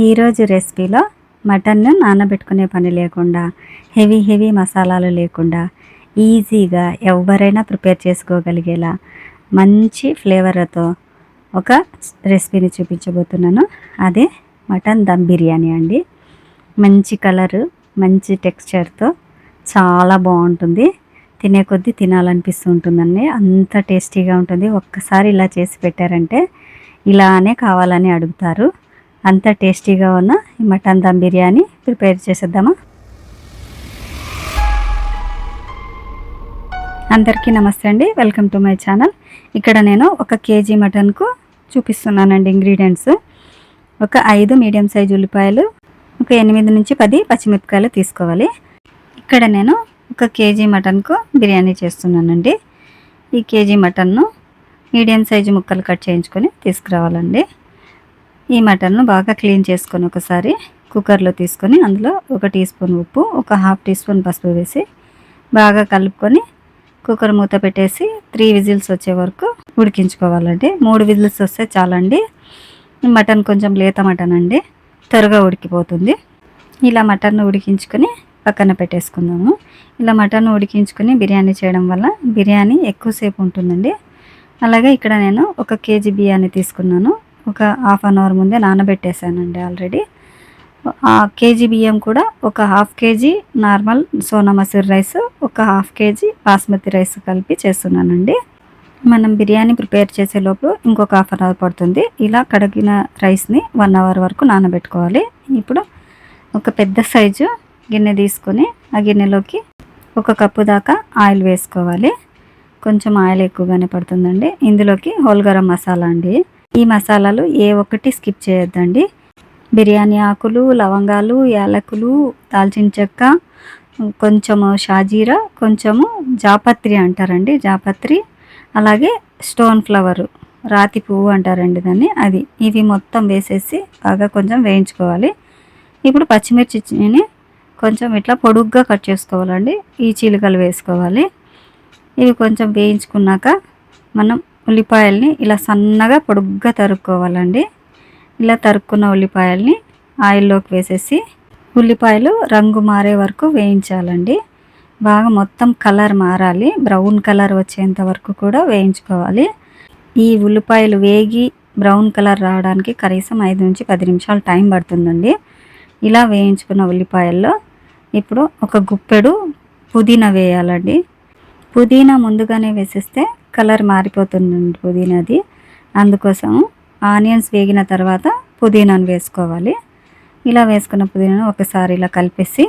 ఈరోజు రెసిపీలో మటన్ను నానబెట్టుకునే పని లేకుండా హెవీ మసాలాలు లేకుండా ఈజీగా ఎవరైనా ప్రిపేర్ చేసుకోగలిగేలా మంచి ఫ్లేవర్తో ఒక రెసిపీని చూపించబోతున్నాను. అదే మటన్ దమ్ బిర్యానీ అండి. మంచి కలరు, మంచి టెక్స్చర్తో చాలా బాగుంటుంది. తినే కొద్దీ తినాలనిపిస్తూ ఉంటుందండి. అంత టేస్టీగా ఉంటుంది. ఒక్కసారి ఇలా చేసి పెట్టారంటే ఇలానే కావాలని అడుగుతారు. అంత టేస్టీగా ఉన్న ఈ మటన్ దమ్ బిర్యానీ ప్రిపేర్ చేసేద్దామా? అందరికీ నమస్తే అండి. Welcome to my channel. ఇక్కడ నేను 1 కేజీ మటన్కు చూపిస్తున్నానండి ఇంగ్రీడియంట్స్. ఒక 5 మీడియం సైజు ఉల్లిపాయలు, ఒక 8 నుంచి 10 పచ్చిమిరపకాయలు తీసుకోవాలి. ఇక్కడ నేను 1 కేజీ మటన్కు బిర్యానీ చేస్తున్నానండి. ఈ కేజీ మటన్ను మీడియం సైజు ముక్కలు కట్ చేయించుకొని తీసుకురావాలండి. ఈ మటన్ను బాగా క్లీన్ చేసుకొని ఒకసారి కుక్కర్లో తీసుకొని అందులో 1 టీ స్పూన్ ఉప్పు, ఒక హాఫ్ టీ స్పూన్ పసుపు వేసి బాగా కలుపుకొని కుక్కర్ మూత పెట్టేసి 3 విజిల్స్ వచ్చే వరకు ఉడికించుకోవాలండి. 3 విజిల్స్ వస్తే చాలండి. మటన్ కొంచెం లేత మటన్ అండి, త్వరగా ఉడికిపోతుంది. ఇలా మటన్ను ఉడికించుకొని పక్కన పెట్టేసుకుందాము. ఇలా మటన్ ఉడికించుకొని బిర్యానీ చేయడం వల్ల బిర్యానీ ఎక్కువసేపు ఉంటుందండి. అలాగే ఇక్కడ నేను 1 కేజీ బియ్యాన్ని తీసుకున్నాను. ఒక హాఫ్ అన్ అవర్ ముందే నానబెట్టేసానండి ఆల్రెడీ. ఆ కేజీ బియ్యం కూడా ఒక half KG normal Sona masoor rice, ఒక హాఫ్ కేజీ బాస్మతి రైస్ కలిపి చేస్తున్నానండి. మనం బిర్యానీ ప్రిపేర్ చేసేలోపు ఇంకొక హాఫ్ అన్ అవర్ పడుతుంది. ఇలా కడిగిన రైస్ని 1 అవర్ వరకు నానబెట్టుకోవాలి. ఇప్పుడు ఒక పెద్ద సైజు గిన్నె తీసుకొని ఆ గిన్నెలోకి 1 కప్పు దాకా ఆయిల్ వేసుకోవాలి. కొంచెం ఆయిల్ ఎక్కువగానే పడుతుందండి. ఇందులోకి హోల్ గరం మసాలా అండి. ఈ మసాలాలు ఏ ఒక్కటి స్కిప్ చేయొద్దండి. బిర్యానీ ఆకులు, లవంగాలు, యాలకులు, దాల్చిన చెక్క, కొంచెము షాజీరా, కొంచెము జాపత్రి అంటారండి, జాపత్రి, అలాగే స్టోన్ ఫ్లవరు, రాతి పువ్వు అంటారండి దాన్ని, అది. ఇవి మొత్తం వేసేసి బాగా కొంచెం వేయించుకోవాలి. ఇప్పుడు పచ్చిమిర్చిని కొంచెం ఇట్లా పొడుగ్గా కట్ చేసుకోవాలండి. ఈ చీలికలు వేసుకోవాలి. ఇవి కొంచెం వేయించుకున్నాక మనం ఉల్లిపాయల్ని ఇలా సన్నగా పొడుగ్గా తరుక్కోవాలండి. ఇలా తరుక్కున్న ఉల్లిపాయల్ని ఆయిల్లోకి వేసేసి ఉల్లిపాయలు రంగు మారే వరకు వేయించాలండి. బాగా మొత్తం కలర్ మారాలి, బ్రౌన్ కలర్ వచ్చేంత వరకు కూడా వేయించుకోవాలి. ఈ ఉల్లిపాయలు వేగి బ్రౌన్ కలర్ రావడానికి కనీసం 5 నుంచి 10 నిమిషాలు టైం పడుతుందండి. ఇలా వేయించుకున్న ఉల్లిపాయల్లో ఇప్పుడు ఒక గుప్పెడు పుదీనా వేయాలండి. పుదీనా ముందుగానే వేసేస్తే కలర్ మారిపోతుందండి పుదీనాది. అందుకోసం ఆనియన్స్ వేగిన తర్వాత పుదీనాను వేసుకోవాలి. ఇలా వేసుకున్న పుదీనాను ఒకసారి ఇలా కలిపేసి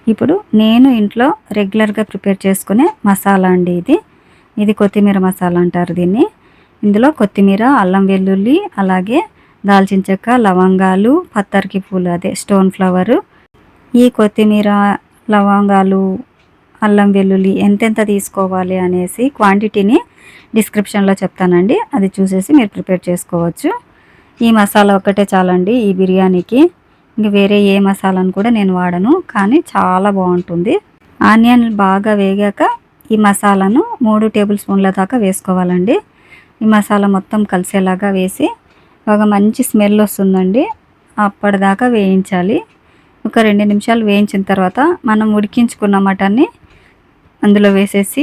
ఇప్పుడు నేను ఇంట్లో రెగ్యులర్గా ప్రిపేర్ చేసుకునే మసాలా అండి ఇది కొత్తిమీర మసాలా అంటారు దీన్ని. ఇందులో కొత్తిమీర, అల్లం వెల్లుల్లి, అలాగే దాల్చిన చెక్క, లవంగాలు, పత్తరికి పూలు అదే స్టోన్ ఫ్లవరు. ఈ కొత్తిమీర, లవంగాలు, అల్లం వెల్లుల్లి ఎంతెంత తీసుకోవాలి అనేసి క్వాంటిటీని డిస్క్రిప్షన్లో చెప్తానండి. అది చూసేసి మీరు ప్రిపేర్ చేసుకోవచ్చు. ఈ మసాలా ఒక్కటే చాలండి ఈ బిర్యానీకి. ఇంక వేరే ఏ మసాలాను కూడా నేను వాడను, కానీ చాలా బాగుంటుంది. ఆనియన్ బాగా వేగాక ఈ మసాలాను 3 టేబుల్ స్పూన్ల దాకా వేసుకోవాలండి. ఈ మసాలా మొత్తం కలిసేలాగా వేసి బాగా మంచి స్మెల్ వస్తుందండి. అప్పటిదాకా వేయించాలి. ఒక 2 నిమిషాలు వేయించిన తర్వాత మనం ఉడికించుకున్న మటన్ని అందులో వేసేసి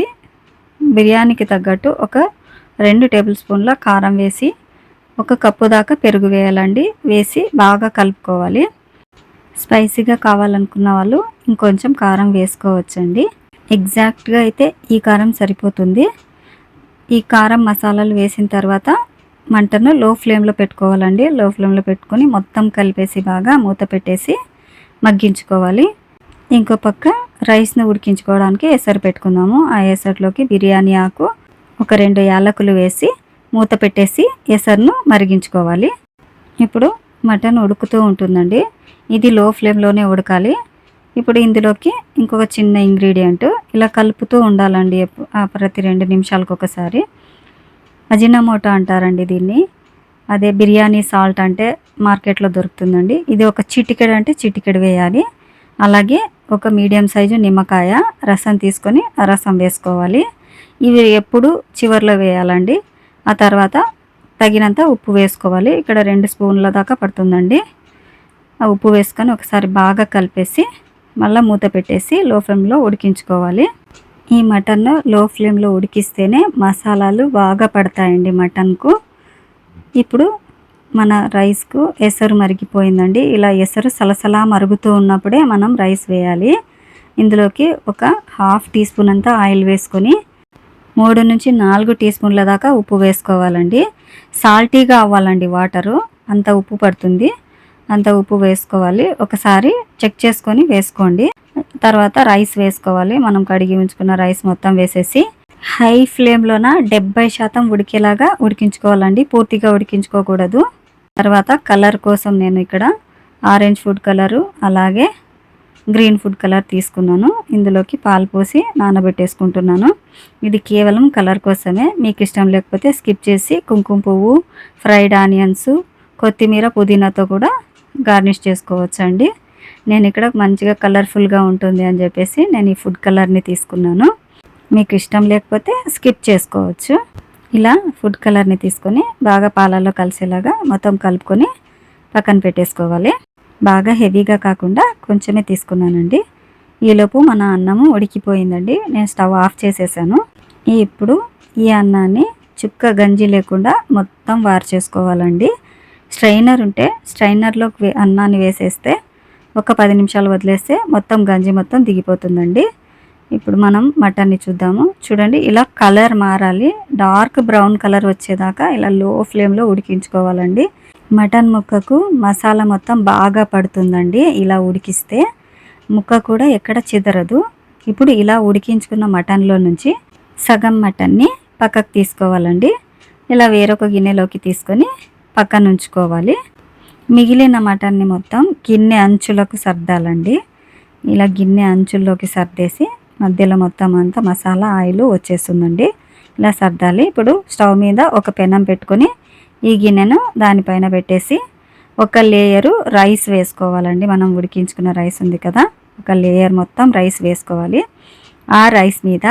బిర్యానీకి తగ్గట్టు ఒక 2 టేబుల్ స్పూన్ల కారం వేసి 1 కప్పు దాకా పెరుగు వేయాలండి. వేసి బాగా కలుపుకోవాలి. స్పైసీగా కావాలనుకున్న వాళ్ళు ఇంకొంచెం కారం వేసుకోవచ్చండి. ఎగ్జాక్ట్గా అయితే ఈ కారం సరిపోతుంది. ఈ కారం మసాలాలు వేసిన తర్వాత మంటను లో ఫ్లేమ్లో పెట్టుకోవాలండి. లో ఫ్లేమ్లో పెట్టుకొని మొత్తం కలిపేసి బాగా మూత పెట్టేసి మగ్గించుకోవాలి. ఇంకో పక్క రైస్ని ఉడికించుకోవడానికి ఎసరు పెట్టుకుందాము. ఆ ఎసరులోకి బిర్యానీ ఆకు, ఒక 2 యాలకులు వేసి మూత పెట్టేసి ఎసరును మరిగించుకోవాలి. ఇప్పుడు మటన్ ఉడుకుతూ ఉంటుందండి. ఇది లో ఫ్లేమ్లోనే ఉడకాలి. ఇప్పుడు ఇందులోకి ఇంకొక చిన్న ఇంగ్రీడియంట్ ఇలా కలుపుతూ ఉండాలండి ప్రతి 2 నిమిషాలకు ఒకసారి. అజినమోటో అంటారండి దీన్ని. అదే బిర్యానీ సాల్ట్ అంటే మార్కెట్లో దొరుకుతుందండి. ఇది ఒక చిటికెడు అంటే చిటికెడు వేయాలి. అలాగే ఒక మీడియం సైజు నిమ్మకాయ రసం తీసుకొని ఆ రసం వేసుకోవాలి. ఇవి ఎప్పుడు చివర్లో వేయాలండి. ఆ తర్వాత తగినంత ఉప్పు వేసుకోవాలి. ఇక్కడ 2 స్పూన్ల దాకా పడుతుందండి. ఆ ఉప్పు వేసుకొని ఒకసారి బాగా కలిపేసి మళ్ళీ మూత పెట్టేసి లో ఫ్లేమ్లో ఉడికించుకోవాలి. ఈ మటన్ లో ఫ్లేమ్లో ఉడికిస్తేనే మసాలాలు బాగా పడతాయండి మటన్కు. ఇప్పుడు మన రైస్కు ఎసరు మరిగిపోయిందండి. ఇలా ఎసరు సలసలా మరుగుతూ ఉన్నప్పుడే మనం రైస్ వేయాలి. ఇందులోకి ఒక హాఫ్ టీ స్పూన్ అంతా ఆయిల్ వేసుకొని 3 నుంచి 4 టీ స్పూన్ల దాకా ఉప్పు వేసుకోవాలండి. సాల్టీగా అవ్వాలండి వాటరు, అంత ఉప్పు పడుతుంది. అంత ఉప్పు వేసుకోవాలి. ఒకసారి చెక్ చేసుకొని వేసుకోండి. తర్వాత రైస్ వేసుకోవాలి. మనం కడిగి ఉంచుకున్న రైస్ మొత్తం వేసేసి హై ఫ్లేమ్లోన 70% ఉడికేలాగా ఉడికించుకోవాలండి. పూర్తిగా ఉడికించుకోకూడదు. తర్వాత కలర్ కోసం నేను ఇక్కడ ఆరెంజ్ ఫుడ్ కలరు అలాగే గ్రీన్ ఫుడ్ కలర్ తీసుకున్నాను. ఇందులోకి పాలు పోసి నానబెట్టేసుకుంటున్నాను. ఇది కేవలం కలర్ కోసమే. మీకు ఇష్టం లేకపోతే స్కిప్ చేసి కుంకుమ పువ్వు, ఫ్రైడ్ ఆనియన్స్, కొత్తిమీర, పుదీనాతో కూడా గార్నిష్ చేసుకోవచ్చండి. నేను ఇక్కడ మంచిగా కలర్ఫుల్గా ఉంటుంది అని చెప్పేసి నేను ఈ ఫుడ్ కలర్ని తీసుకున్నాను. మీకు ఇష్టం లేకపోతే స్కిప్ చేసుకోవచ్చు. ఇలా ఫుడ్ కలర్ని తీసుకొని బాగా పాలల్లో కలిసేలాగా మొత్తం కలుపుకొని పక్కన పెట్టేసుకోవాలి. బాగా హెవీగా కాకుండా కొంచెమే తీసుకున్నానండి. ఈలోపు మన అన్నము ఉడికిపోయిందండి. నేను స్టవ్ ఆఫ్ చేసేసాను. ఇప్పుడు ఈ అన్నాన్ని చుక్క గంజి లేకుండా మొత్తం వార్ చేసుకోవాలండి. స్ట్రైనర్ ఉంటే స్ట్రైనర్లోకి అన్నాన్ని వేసేస్తే ఒక 10 నిమిషాలు వదిలేస్తే మొత్తం గంజి మొత్తం దిగిపోతుందండి. ఇప్పుడు మనం మటన్ని చూద్దాము. చూడండి, ఇలా కలర్ మారాలి. డార్క్ బ్రౌన్ కలర్ వచ్చేదాకా ఇలా లో ఫ్లేమ్లో ఉడికించుకోవాలండి. మటన్ ముక్కకు మసాలా మొత్తం బాగా పడుతుందండి. ఇలా ఉడికిస్తే ముక్క కూడా ఎక్కడ చెదరదు. ఇప్పుడు ఇలా ఉడికించుకున్న మటన్లో నుంచి సగం మటన్ని పక్కకు తీసుకోవాలండి. ఇలా వేరొక గిన్నెలోకి తీసుకొని పక్కన ఉంచుకోవాలి. మిగిలిన మటన్ని మొత్తం గిన్నె అంచులకు సర్దాలండి. ఇలా గిన్నె అంచుల్లోకి సర్దేసి మధ్యలో మొత్తం అంతా మసాలా ఆయిల్ వచ్చేస్తుందండి. ఇలా సర్దాలి. ఇప్పుడు స్టవ్ మీద ఒక పెనం పెట్టుకొని ఈ గిన్నెను దానిపైన పెట్టేసి ఒక లేయరు రైస్ వేసుకోవాలండి. మనం ఉడికించుకున్న రైస్ ఉంది కదా, ఒక లేయర్ మొత్తం రైస్ వేసుకోవాలి. ఆ రైస్ మీద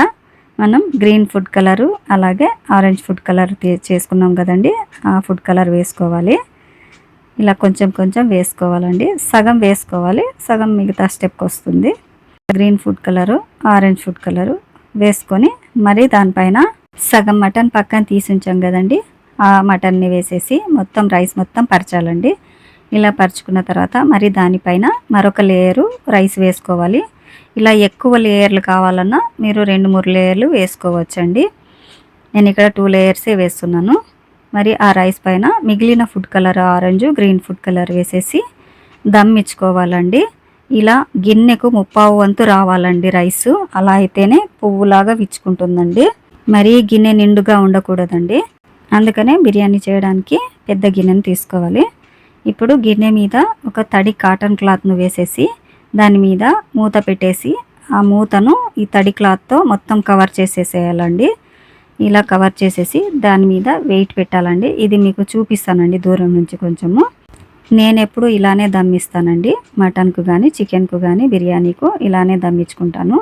మనం గ్రీన్ ఫుడ్ కలరు అలాగే ఆరెంజ్ ఫుడ్ కలర్ చేసుకున్నాం కదండి, ఆ ఫుడ్ కలర్ వేసుకోవాలి. ఇలా కొంచెం కొంచెం వేసుకోవాలండి. సగం వేసుకోవాలి, సగం మిగతా స్టెప్కి వస్తుంది. Green food colour, orange food colour వేసుకొని మరి దానిపైన సగం మటన్ పక్కన తీసి ఉంచాం కదండి, ఆ మటన్ని వేసేసి మొత్తం రైస్ మొత్తం పరచాలండి. ఇలా పరుచుకున్న తర్వాత మరి దానిపైన మరొక లేయరు రైస్ వేసుకోవాలి. ఇలా ఎక్కువ లేయర్లు కావాలన్నా మీరు 2-3 లేయర్లు వేసుకోవచ్చండి. నేను ఇక్కడ 2 లేయర్సే వేస్తున్నాను. మరి ఆ రైస్ పైన మిగిలిన food colour orange, green food colour వేసేసి దమ్ ఇచ్చుకోవాలండి. ఇలా గిన్నెకు 1/2 వంతు రావాలండి రైసు. అలా అయితేనే పువ్వులాగా విచ్చుకుంటుందండి. మరీ గిన్నె నిండుగా ఉండకూడదండి. అందుకనే బిర్యానీ చేయడానికి పెద్ద గిన్నెను తీసుకోవాలి. ఇప్పుడు గిన్నె మీద ఒక తడి కాటన్ క్లాత్ను వేసేసి దాని మీద మూత పెట్టేసి ఆ మూతను ఈ తడి క్లాత్తో మొత్తం కవర్ చేసేసేయాలండి. ఇలా కవర్ చేసేసి దాని మీద వెయిట్ పెట్టాలండి. ఇది మీకు చూపిస్తానండి దూరం నుంచి కొంచెము. నేను ఎప్పుడు ఇలానే దమ్మిస్తానండి. మటన్కు కానీ చికెన్కు కానీ బిర్యానీకు ఇలానే దమ్మించుకుంటాను.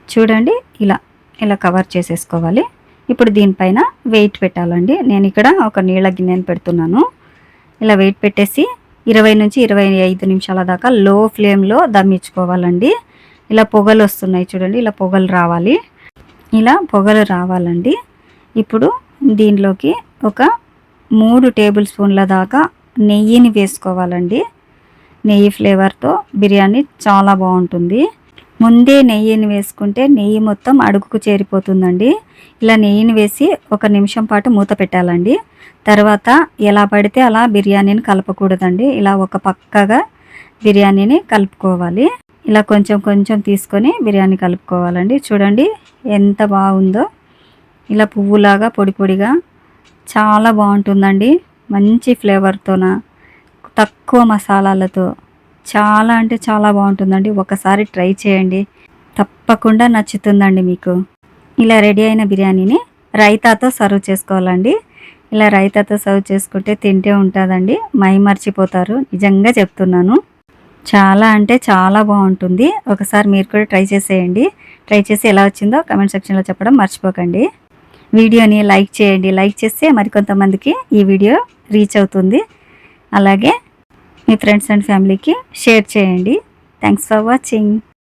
చూడండి, ఇలా ఇలా కవర్ చేసేసుకోవాలి. ఇప్పుడు దీనిపైన వెయిట్ పెట్టాలండి. నేను ఇక్కడ ఒక నీళ్ళ గిన్నెను పెడుతున్నాను. ఇలా వెయిట్ పెట్టేసి 20 నుంచి 25 నిమిషాల దాకా లో ఫ్లేమ్లో దమ్మించుకోవాలండి. ఇలా పొగలు వస్తున్నాయి చూడండి, ఇలా పొగలు రావాలి. ఇలా పొగలు రావాలండి. ఇప్పుడు దీనిలోకి ఒక 3 టేబుల్ స్పూన్ల దాకా నెయ్యిని వేసుకోవాలండి. నెయ్యి ఫ్లేవర్తో బిర్యానీ చాలా బాగుంటుంది. ముందే నెయ్యిని వేసుకుంటే నెయ్యి మొత్తం అడుగుకు చేరిపోతుందండి. ఇలా నెయ్యిని వేసి 1 నిమిషం పాటు మూత పెట్టాలండి. తర్వాత ఎలా పడితే అలా బిర్యానీని కలపకూడదండి. ఇలా ఒక పక్కగా బిర్యానీని కలుపుకోవాలి. ఇలా కొంచెం కొంచెం తీసుకొని బిర్యానీ కలుపుకోవాలండి. చూడండి ఎంత బాగుందో. ఇలా పువ్వులాగా పొడి పొడిగా చాలా బాగుంటుందండి. మంచి ఫ్లేవర్తోన తక్కువ మసాలాలతో చాలా అంటే చాలా బాగుంటుందండి. ఒకసారి ట్రై చేయండి, తప్పకుండా నచ్చుతుందండి మీకు. ఇలా రెడీ అయిన బిర్యానీని రైతాతో సర్వ్ చేసుకోవాలండి. ఇలా రైతాతో సర్వ్ చేసుకుంటే తింటే ఉంటుందండి, మై మర్చిపోతారు. నిజంగా చెప్తున్నాను, చాలా అంటే చాలా బాగుంటుంది. ఒకసారి మీరు కూడా ట్రై చేసేయండి. ట్రై చేసి ఎలా వచ్చిందో కామెంట్ సెక్షన్లో చెప్పడం మర్చిపోకండి. వీడియోని లైక్ చేయండి. లైక్ చేస్తే మరికొంతమందికి ఈ వీడియో రీచ్ అవుతుంది. అలాగే మీ ఫ్రెండ్స్ అండ్ ఫ్యామిలీకి షేర్ చేయండి. Thanks for watching.